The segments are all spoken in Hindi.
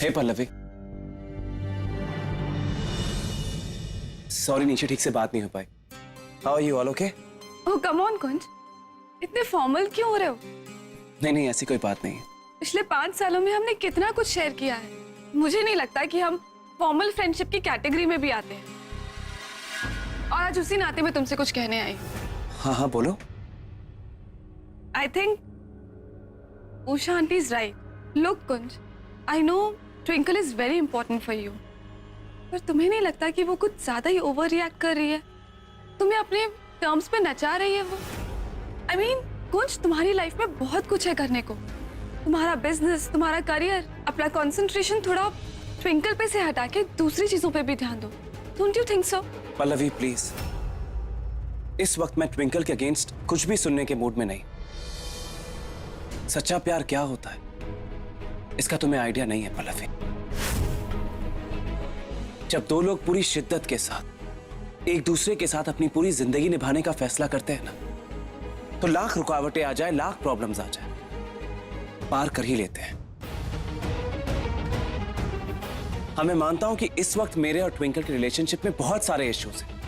हे पल्लवी, सॉरी नीचे ठीक से बात नहीं हो पाई। How are you, all okay? Oh come on Kunj, इतने फॉर्मल क्यों हो रहे हो? नहीं ऐसी कोई बात नहीं है। पिछले 5 सालों में हमने कितना कुछ शेयर किया है। मुझे नहीं लगता कि हम फॉर्मल फ्रेंडशिप की कैटेगरी में भी आते हैं। और आज उसी नाते में तुमसे कुछ कहने आई। हाँ बोलो। I think Usha aunty is right. Look Kunj, I know twinkle is very important for you, पर तुम्हें नहीं लगता कि वो कुछ ज्यादा ही ओवर रिएक्ट कर रही है? तुम्हें अपने टर्म्स पे नचा रही है वो। आई मीन कुंज, तुम्हारी लाइफ में बहुत कुछ है करने को। तुम्हारा बिजनेस, तुम्हारा करियर, अपना कंसंट्रेशन थोड़ा ट्विंकल पे से हटा के दूसरी चीजों पे भी ध्यान दो। Don't you think so? Pallavi please, इस वक्त मैं ट्विंकल के अगेंस्ट कुछ भी सुनने के मूड में नहीं। सच्चा प्यार क्या होता है इसका तुम्हें आइडिया नहीं है पल्लवी। जब दो लोग पूरी शिद्दत के साथ एक दूसरे के साथ अपनी पूरी जिंदगी निभाने का फैसला करते हैं ना, तो लाख रुकावटें आ जाए, लाख प्रॉब्लम्स आ जाए, पार कर ही लेते हैं। हाँ मैं मानता हूं कि इस वक्त मेरे और ट्विंकल के रिलेशनशिप में बहुत सारे इश्यूज हैं,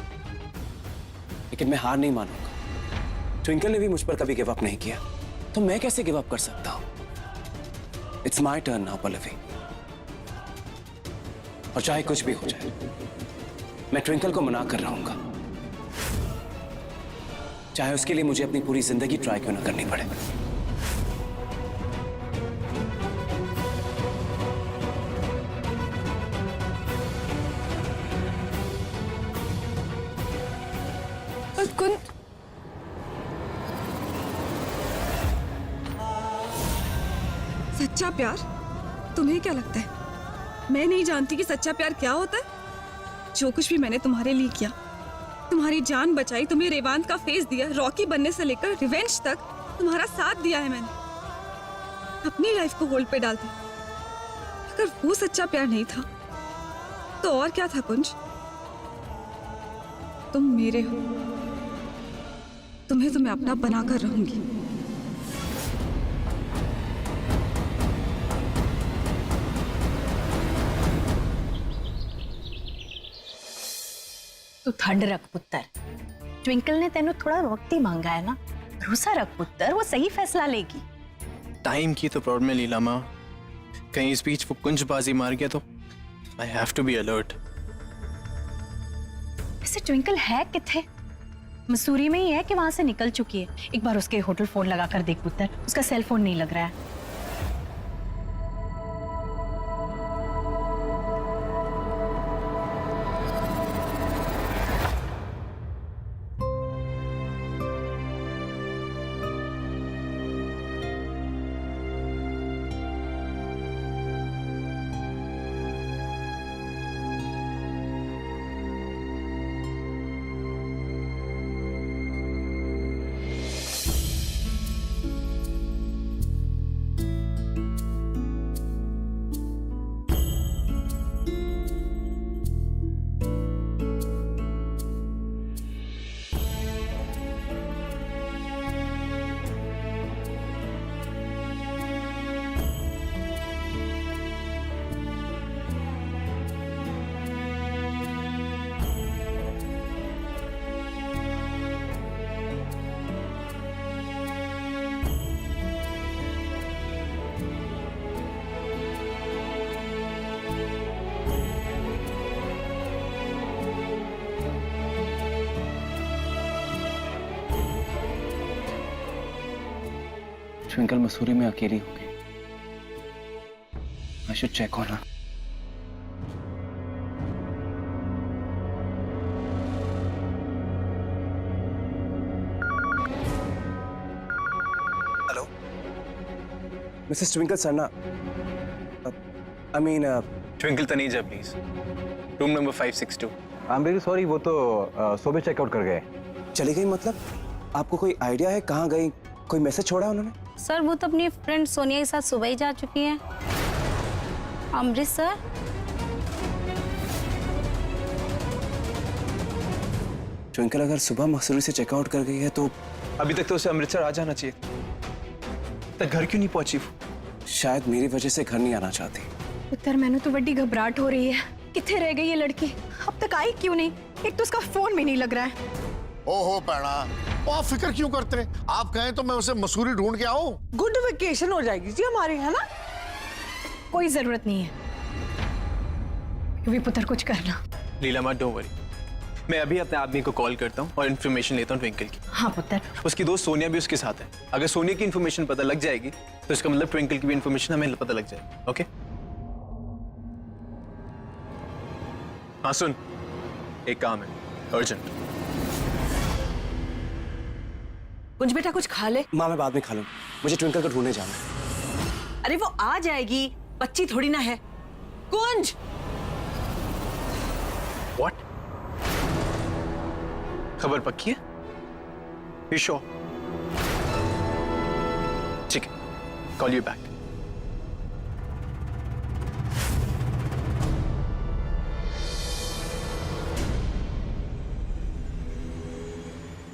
लेकिन मैं हार नहीं मानूंगा। ट्विंकल ने भी मुझ पर कभी गिव अप नहीं किया, तो मैं कैसे गिव अप कर सकता हूं? It's my turn now Pallavi, और चाहे कुछ भी हो जाए मैं ट्विंकल को मना कर रहूंगा, चाहे उसके लिए मुझे अपनी पूरी जिंदगी ट्राई क्यों ना करनी पड़े। कुंज, सच्चा प्यार तुम्हें क्या लगता है मैं नहीं जानती कि सच्चा प्यार क्या होता है? जो कुछ भी मैंने तुम्हारे लिए किया, तुम्हारी जान बचाई, तुम्हें रेवांत का फेस दिया, रॉकी बनने से लेकर रिवेंज तक तुम्हारा साथ दिया है मैंने, अपनी लाइफ को होल्ड पे डाल दिया। अगर वो सच्चा प्यार नहीं था तो और क्या था कुंज? तुम मेरे हो, तुम्हें तो मैं अपना बनाकर रहूंगी। तू ठंड रख पुत्र, ट्विंकल ने तेनू थोड़ा वक्त ही मांगा है ना। भरोसा रख पुत्र, वो सही फैसला लेगी। टाइम की तो प्रॉब्लम है लीला माँ, कहीं इस बीच वो कुंजबाजी मार गया तो I have to be alert. वैसे ट्विंकल है किथे? मसूरी में ही है कि वहां से निकल चुकी है? एक बार उसके होटल फोन लगा कर देख पुत्र, उसका सेल फोन नहीं लग रहा है। ट्विंकल मसूरी में अकेली होगी। I should check on her. Hello, Mrs Twinkle Sarna. I mean, Twinkle Taneja please, room number 562। I am very sorry, वो तो सुबह चेकआउट कर गए। चली गई मतलब? आपको कोई आइडिया है कहाँ गई? कोई मैसेज छोड़ा उन्होंने? सर वो तो अपनी फ्रेंड सोनिया के साथ सुबह ही जा चुकी है अमृतसर। ट्विंकल अगर सुबह मसूरी से चेकआउट कर गई है तो अभी तक तो उसे अमृतसर आ जाना चाहिए, तक घर क्यों नहीं पहुंची? शायद मेरी वजह से घर नहीं आना चाहती। पुत्र मैंने तो बड़ी घबराहट हो रही है। किथे रह गई ये लड़की? अब तक आई क्यों नहीं? एक तो उसका फोन भी नहीं लग रहा है। ओहो पैड़ा, वो आप फिक्र क्यों करते हैं? आप कहें तो मैं उसे मसूरी ढूंढ के आऊं। गुड वेकेशन हो जाएगी जी हमारी, है ना? कोई जरूरत नहीं है, क्योंकि पुत्र कुछ करना। लीलामा डोंट वरी, मैं अभी अपने आदमी को कॉल करता हूँ और इन्फॉर्मेशन लेता हूँ ट्विंकल की। हाँ पुत्र। उसकी दोस्त सोनिया भी उसके साथ है। अगर सोनिया की इन्फॉर्मेशन पता लग जाएगी तो इसका मतलब ट्विंकल की भी इन्फॉर्मेशन हमें पता लग जाएगी। ओके? हाँ सुन, एक काम है अर्जेंट। कुंज बेटा कुछ खा ले। माँ मैं बाद में खा लूँ, मुझे ट्विंकल को ढूंढने जाना है। अरे वो आ जाएगी, बच्ची थोड़ी ना है। कुंज व्हाट? खबर पक्की है? You sure? ठीक है, कॉल यू बैक।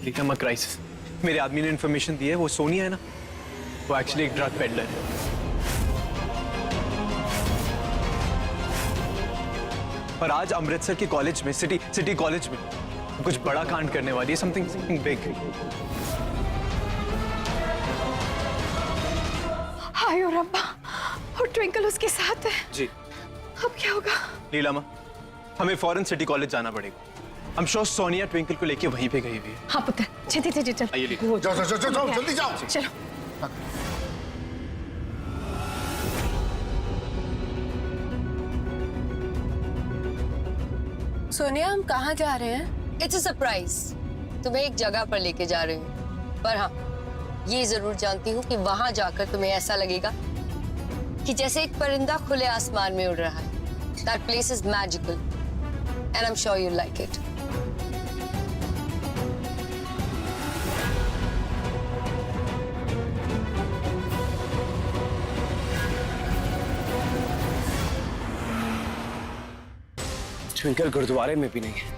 लीलामा क्राइसिस, मेरे आदमी ने इन्फॉर्मेशन दी है, वो सोनिया है ना, वो एक्चुअली एक ड्रग पेडलर है। और आज अमृतसर के कॉलेज में, सिटी कॉलेज में कुछ बड़ा कांड करने वाली है, समथिंग बिग। हाय और रब्बा, और ट्विंकल उसके साथ है। जी अब क्या होगा? लीलामा, हमें फौरन सिटी कॉलेज जाना पड़ेगा। हम श्योर सोनिया ट्विंकल को लेके वहीं पे गई हुई है। हाँ पुत्र, छेती चल। आइए लीजिए। जाओ जाओ जाओ जाओ, जल्दी जाओ। चलो। सोनिया, हम कहाँ जा रहे हैं? It's a surprise. तुम्हें एक जगह पर लेके जा रही हूँ, पर हाँ, ये जरूर जानती हूँ कि वहां जाकर तुम्हें ऐसा लगेगा कि जैसे एक परिंदा खुले आसमान में उड़ रहा है। That place is magical, and I'm sure you'll like it. Twinkle गुरुद्वारे में भी नहीं है,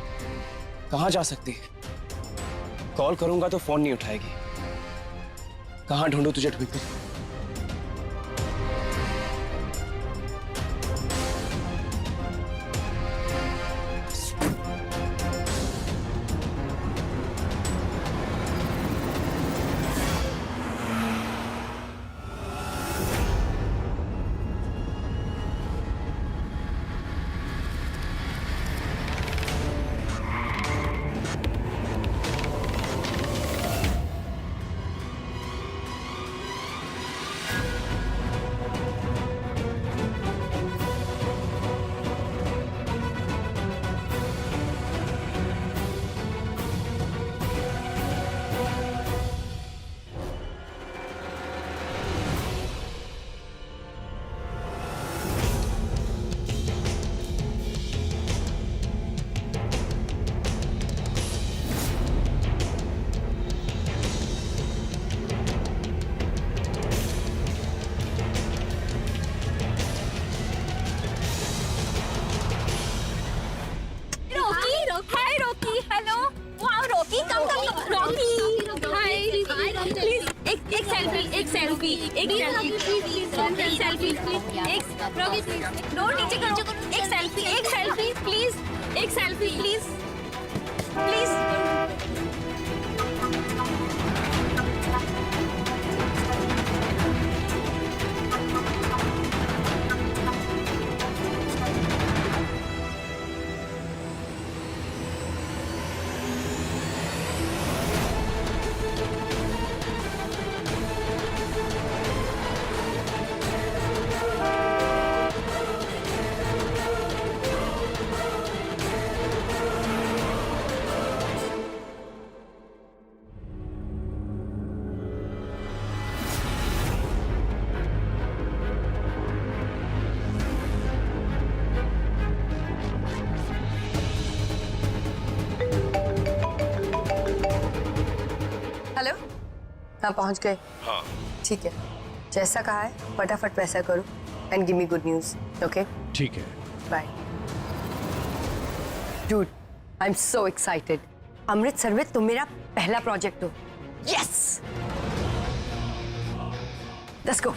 कहाँ जा सकती है? कॉल करूंगा तो फोन नहीं उठाएगी। कहाँ ढूंढूं तुझे ट्विंकल? एक सेल्फी प्लीज। हेलो, हाँ पहुंच गए? हाँ ठीक है, जैसा कहा है फटाफट वैसा करो and give me good news. Okay ठीक है। Bye. Dude, I am so excited. Amritsar में तुम मेरा पहला प्रोजेक्ट हो। Yes, let's go.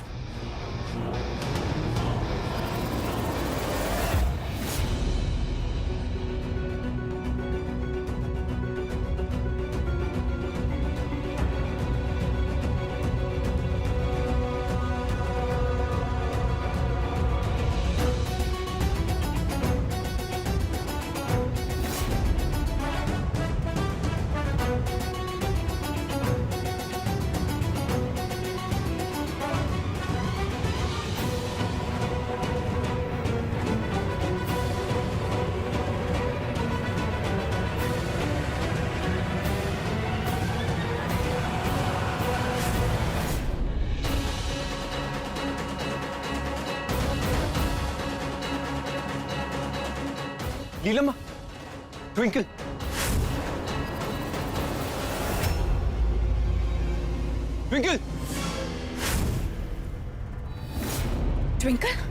Leelam, Twinkle, Twinkle, Twinkle,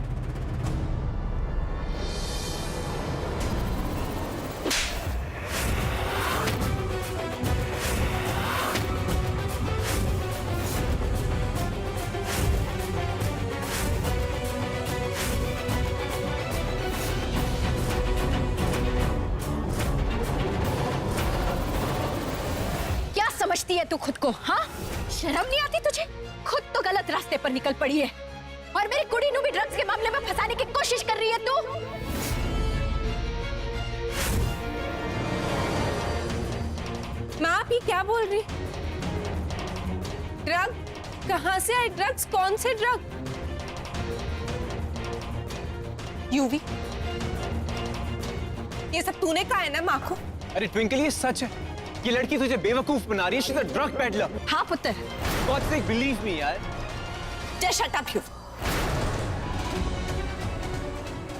क्या समझती है तू खुद को? हाँ, शर्म नहीं आती तुझे? खुद तो गलत रास्ते पर निकल पड़ी है और मेरी कुड़ी नू भी ड्रग्स के मामले में फंसाने की कोशिश कर रही है तू। माँ आप ये क्या बोल रही? ड्रग? कहाँ से आए ड्रग्स? कौन से ड्रग? यूवी, ये सब तूने कहा है ना माँ को? अरे ट्विंकल, ये सच है। ये लड़की तुझे बेवकूफ बना रही है। She is a drug peddler. हाँ पुत्र, गॉड सेक बिलीव मी यार। Just shut up you.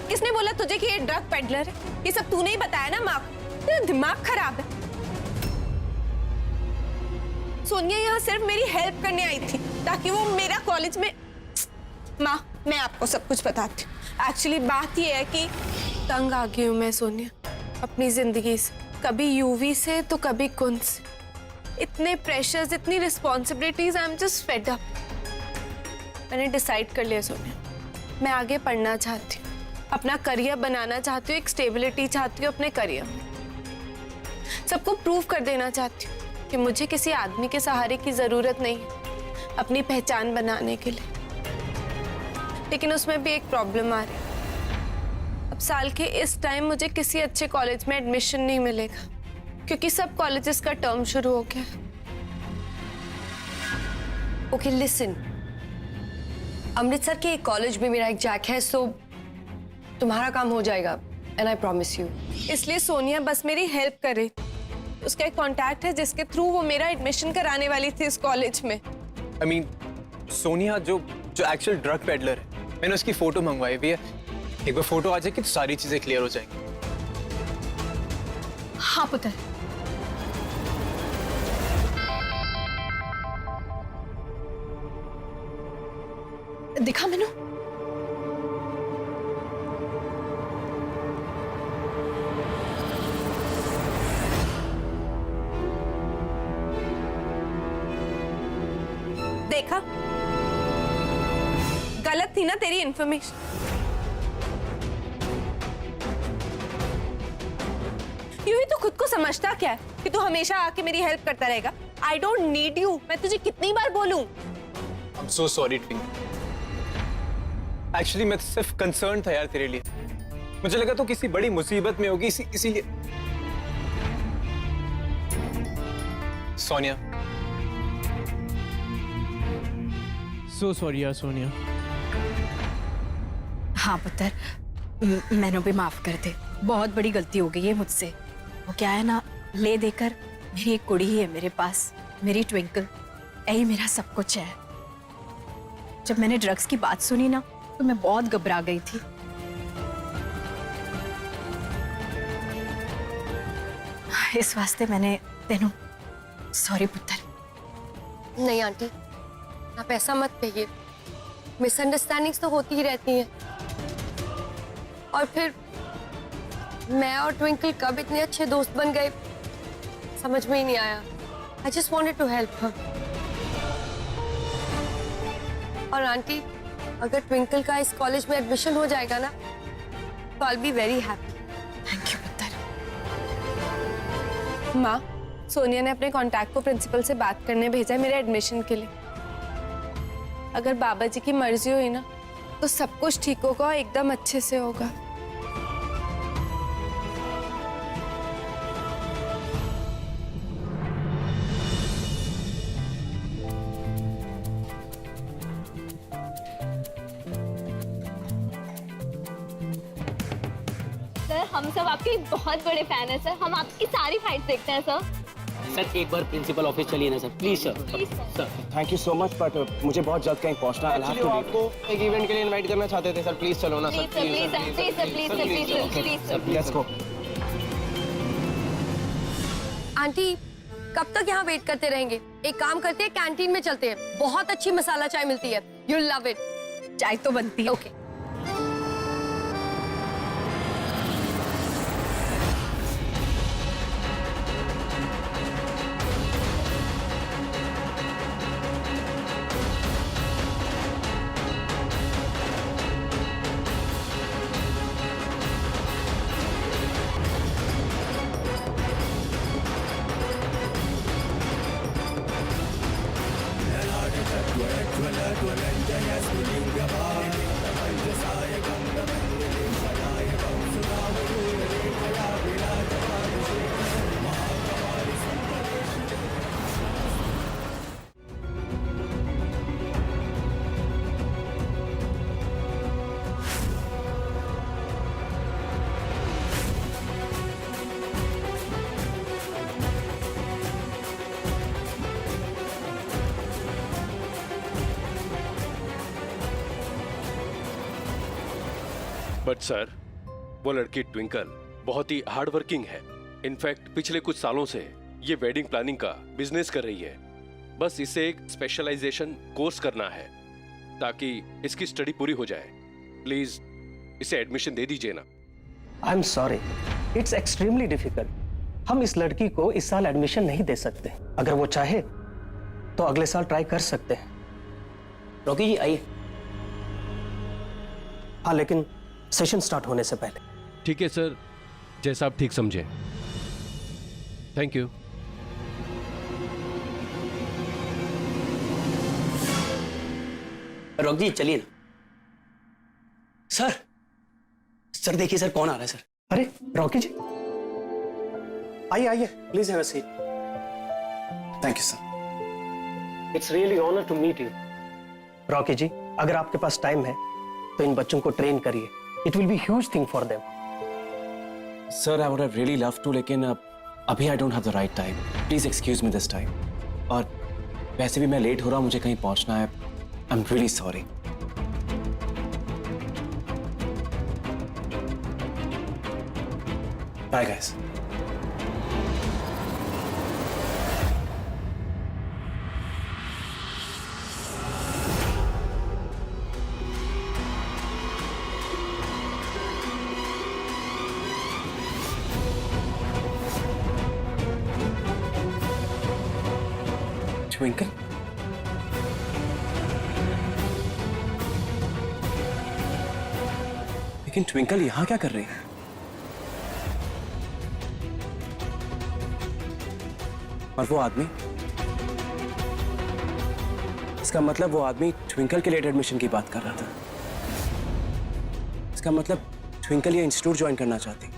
किसने बोला तुझे कि ये ड्रग पेडलर है? ये सब तूने ही बताया ना माँ को। तेरा दिमाग खराब है। सोनिया यहाँ सिर्फ मेरी हेल्प करने आई थी ताकि वो मेरा कॉलेज में। माँ मैं आपको सब कुछ बताती हूँ। एक्चुअली बात ये है कि तंग आ गई हूँ मैं सोनिया अपनी जिंदगी से, कभी यूवी से तो कभी कुंज से। इतने प्रेशर्स, इतनी responsibilities, I am just fed up. मैंने डिसाइड कर लिया सोनिया, मैं आगे पढ़ना चाहती हूँ, अपना करियर बनाना चाहती हूँ, एक स्टेबिलिटी चाहती हूँ अपने करियर में। सबको प्रूव कर देना चाहती हूँ कि मुझे किसी आदमी के सहारे की जरूरत नहीं है अपनी पहचान बनाने के लिए। लेकिन उसमें भी एक प्रॉब्लम आ रही है। अब साल के इस टाइम मुझे किसी अच्छे कॉलेज में एडमिशन नहीं मिलेगा क्योंकि सब कॉलेजेस का टर्म शुरू हो गया। ओके लिसन, अमृतसर के एक कॉलेज में मेरा एक जैक है, सो तुम्हारा काम हो जाएगा, एंड आई प्रॉमिस यू। इसलिए सोनिया बस मेरी हेल्प करे। उसका एक कांटेक्ट है जिसके थ्रू वो मेरा एडमिशन कराने वाली थी इस कॉलेज में। आई मीन सोनिया जो एक्चुअल ड्रग पेडलर है, मैंने उसकी फोटो मंगवाई हुई है। एक बार फोटो आ जाएगी तो सारी चीजें क्लियर हो जाएंगी। हाँ पुत्र, दिखा मैनू। देखा, गलत थी ना तेरी इंफॉर्मेशन। यूं ही तो खुद को समझता क्या है कि तू हमेशा आके मेरी हेल्प करता रहेगा। I don't need you. मैं तुझे कितनी बार बोलूं? आई am so sorry twinkle. Actually मैं सिर्फ कंसर्न था यार तेरे लिए। मुझे लगा तो किसी बड़ी मुसीबत में होगी, इसीलिए। सोनिया, सो सॉरी यार सोनिया। हाँ पुत्र, मैंने भी माफ कर दे। बहुत बड़ी गलती हो गई है मुझसे। वो क्या है ना, ले देकर मेरी एक कुड़ी ही है मेरे पास, मेरी ट्विंकल। यही मेरा सब कुछ है। जब मैंने ड्रग्स की बात सुनी ना तो मैं बहुत घबरा गई थी। इस वास्ते मैंने तेनू सॉरी पुत्र। नहीं आंटी, आप ऐसा मत कहिए। मिसअंडरस्टैंडिंग्स तो होती ही रहती हैं। और फिर मैं और ट्विंकल कब इतने अच्छे दोस्त बन गए समझ में ही नहीं आया। I just wanted to help her. और आंटी, अगर ट्विंकल का इस कॉलेज में एडमिशन हो जाएगा ना तो I will be very happy. Thank you पुत्र। माँ, सोनिया ने अपने कांटेक्ट को प्रिंसिपल से बात करने भेजा है मेरे एडमिशन के लिए। अगर बाबा जी की मर्जी हुई ना तो सब कुछ ठीक होगा और एकदम अच्छे से होगा। सर हम सब आपके बहुत बड़े फैन हैं सर। हम आपकी सारी फाइट देखते हैं सर। सर एक बार प्रिंसिपल ऑफिस चलिए ना sir, please sir. Sir thank you so much, but मुझे बहुत जल्द कहीं पहुंचना है। एक्चुअली वो आपको एक इवेंट के लिए इनवाइट करना चाहते थे सर। प्लीज चलो ना sir. Please sir, please sir, please sir, please sir, please sir, please sir. Let's go. Aunty कब तक यहाँ वेट करते रहेंगे? एक काम करते हैं, कैंटीन में चलते हैं, बहुत अच्छी मसाला चाय मिलती है, यू लव इट। चाय तो बनती है। ओके बट सर, वो लड़की ट्विंकल बहुत ही हार्ड वर्किंग है। इनफैक्ट पिछले कुछ सालों से ये वेडिंग प्लानिंग का बिजनेस कर रही है। बस इसे एक स्पेशलाइजेशन कोर्स करना है ताकि इसकी स्टडी पूरी हो जाए। प्लीज इसे एडमिशन दे दीजिए ना। I am sorry, it's extremely difficult. हम इस लड़की को इस साल एडमिशन नहीं दे सकते। अगर वो चाहे तो अगले साल ट्राई कर सकते हैं। रॉकी जी आइए। हाँ, लेकिन सेशन स्टार्ट होने से पहले। ठीक है सर, जैसा आप ठीक समझे। Thank you. रॉकी जी चलिए ना। सर देखिए सर, कौन आ रहा है सर। अरे रॉकी जी आइए आइए, please have a seat. Thank you sir. It's really honour to meet you. Rocky ji, अगर आपके पास टाइम है तो इन बच्चों को ट्रेन करिए। It will be huge thing for them. Sir I would have really love to, लेकिन अभी I don't have the right time. Please excuse me this time. और वैसे भी मैं लेट हो रहा हूँ, मुझे कहीं पहुंचना है। I am really sorry. Bye guys. Twinkle, लेकिन ट्विंकल यहां क्या कर रही है? और वो आदमी, इसका मतलब वो आदमी ट्विंकल के लिए एडमिशन की बात कर रहा था। इसका मतलब ट्विंकल ये इंस्टीट्यूट ज्वाइन करना चाहती।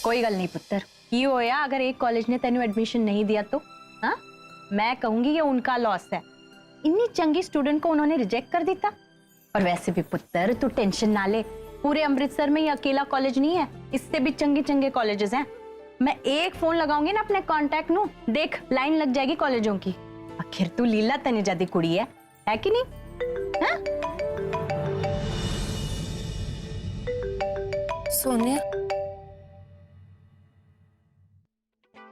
कोई गल नहीं पुत्र, की होया अगर एक कॉलेज ने तेन एडमिशन नहीं दिया तो? हाँ, मैं कहूंगी ये उनका लॉस है। इतनी चंगी स्टूडेंट को उन्होंने रिजेक्ट कर दिया। और वैसे भी पुत्र तू टेंशन ना ले, पूरे अमृतसर में ये अकेला कॉलेज नहीं है, इससे भी चंगे चंगे कॉलेजेस हैं। मैं एक फोन लगाऊंगी ना अपने कांटेक्ट नु, देख लाइन लग जाएगी कॉलेजों की। आखिर तू लीला तनेजादी कुड़ी है कि नहीं? हाँ? Sonia,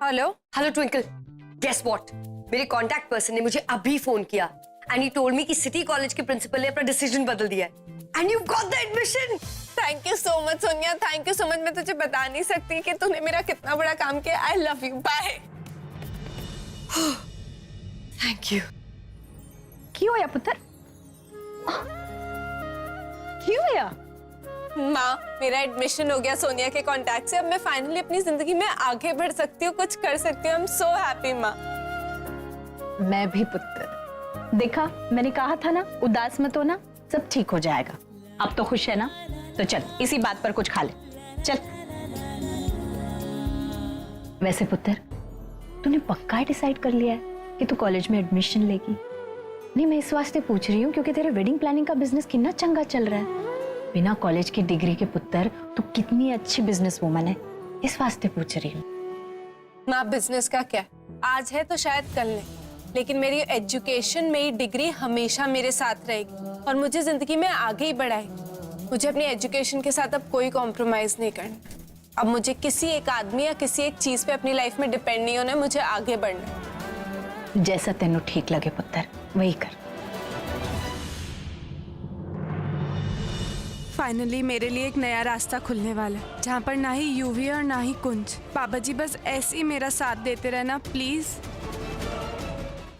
hello hello Twinkle, guess what, मेरे कांटेक्ट पर्सन ने मुझे अभी फोन किया एंड ही टोल्ड मी कि सिटी कॉलेज के प्रिंसिपल ने अपना डिसीजन बदल दिया है and you got the admission. Thank you so much Sonia, thank you so much. मैं तुझे बता नहीं सकती कि तूने मेरा कितना बड़ा काम किया। I love you, bye. Thank you. क्यों होया पुत्र? क्यों होया? माँ, मेरा एडमिशन हो गया सोनिया के कांटेक्ट से। अब मैं फाइनली अपनी जिंदगी में आगे बढ़ सकती हूँ, कुछ कर सकती हूँ। आई एम सो हैप्पी माँ। मैं भी पुत्र। देखा, मैंने कहा था ना, उदास मत होना, सब ठीक हो जाएगा। अब तो खुश है ना? तो चल इसी बात पर कुछ खा ले। चल। वैसे पुत्र, तूने पक्का डिसाइड कर लिया है कि तू कॉलेज में एडमिशन लेगी? नहीं, मैं इस वास्ते पूछ रही हूँ क्योंकि तेरे वेडिंग प्लानिंग का बिजनेस कितना चंगा चल रहा है। बिना कॉलेज की डिग्री के पुत्र तू कितनी अच्छी बिजनेस वूमन है, इस वास्ते पूछ रही हूँ। माँ, बिजनेस का क्या, आज है तो शायद कल नहीं, लेकिन मेरी एजुकेशन, मेरी डिग्री हमेशा मेरे साथ रहेगी और मुझे जिंदगी में आगे ही बढ़ाएगी। मुझे अपनी एजुकेशन के साथ अब कोई कॉम्प्रोमाइज नहीं करना। अब मुझे किसी एक आदमी या किसी एक चीज पे अपनी लाइफ में डिपेंड नहीं होना है, मुझे आगे बढ़ना है। जैसा तेनू ठीक लगे पुत्र वही कर। फाइनली मेरे लिए एक नया रास्ता खुलने वाला है, जहाँ पर ना ही यूवी और ना ही कुंज। बाबा जी बस ऐसे ही मेरा साथ देते रहना प्लीज।